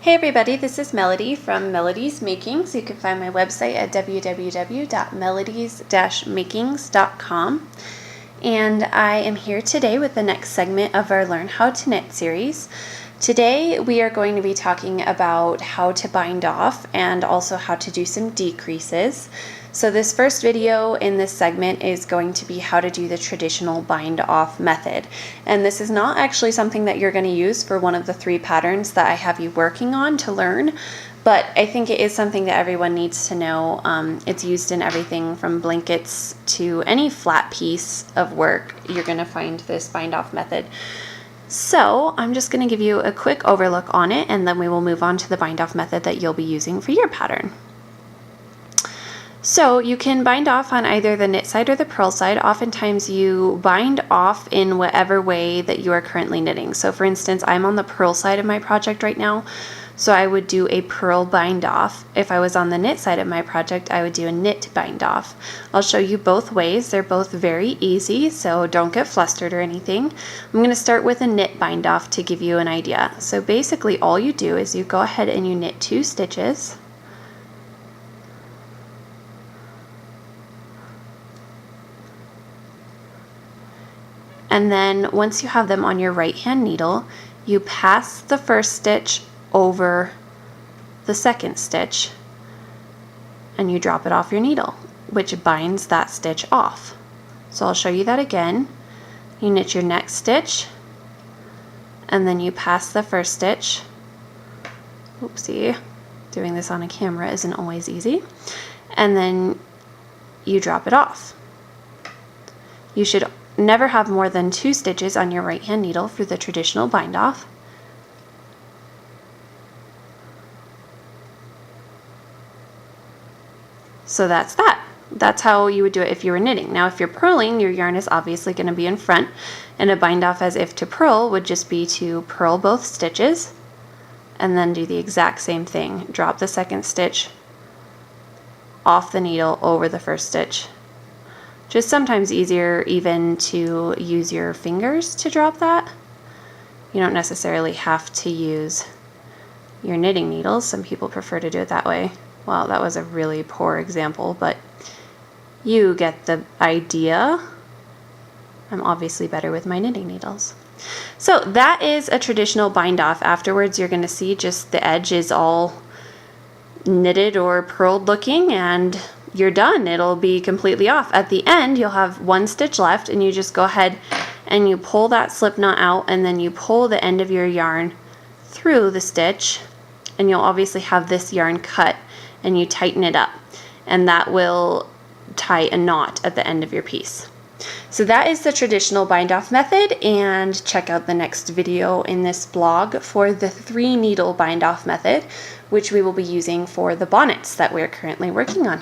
Hey everybody, this is Melody from Melody's Makings. You can find my website at www.melodies-makings.com. And I am here today with the next segment of our Learn How to Knit series. Today we are going to be talking about how to bind off and also how to do some decreases. So this first video in this segment is going to be how to do the traditional bind off method. And this is not actually something that you're going to use for one of the 3 patterns that I have you working on to learn, but I think it is something that everyone needs to know. It's used in everything from blankets to any flat piece of work. You're going to find this bind off method. So I'm just going to give you a quick overlook on it, and then we will move on to the bind off method that you'll be using for your pattern. So you can bind off on either the knit side or the purl side. Oftentimes you bind off in whatever way that you are currently knitting. So for instance, I'm on the purl side of my project right now, so I would do a purl bind off. If I was on the knit side of my project, I would do a knit bind off. I'll show you both ways. They're both very easy, so don't get flustered or anything. I'm going to start with a knit bind off to give you an idea. So basically all you do is you go ahead and you knit 2 stitches. And then once you have them on your right hand needle, you pass the first stitch over the second stitch and you drop it off your needle, which binds that stitch off. So I'll show you that again. You knit your next stitch and then you pass the first stitch. Oopsie, doing this on a camera isn't always easy. And then you drop it off. You should never have more than 2 stitches on your right hand needle for the traditional bind off. So that's that. That's how you would do it if you were knitting. Now if you're purling, your yarn is obviously going to be in front, and a bind off as if to purl would just be to purl both stitches and then do the exact same thing. Drop the second stitch off the needle over the first stitch. Just sometimes easier even to use your fingers to drop that. You don't necessarily have to use your knitting needles. Some people prefer to do it that way. Well, that was a really poor example, but you get the idea. I'm obviously better with my knitting needles. So that is a traditional bind off. Afterwards, you're going to see just the edge is all knitted or purled looking, and you're done. It'll be completely off. At the end, you'll have 1 stitch left, and you just go ahead and you pull that slip knot out, and then you pull the end of your yarn through the stitch, and you'll obviously have this yarn cut, and you tighten it up, and that will tie a knot at the end of your piece. So that is the traditional bind off method, and check out the next video in this blog for the 3 needle bind off method, which we will be using for the bonnets that we're currently working on.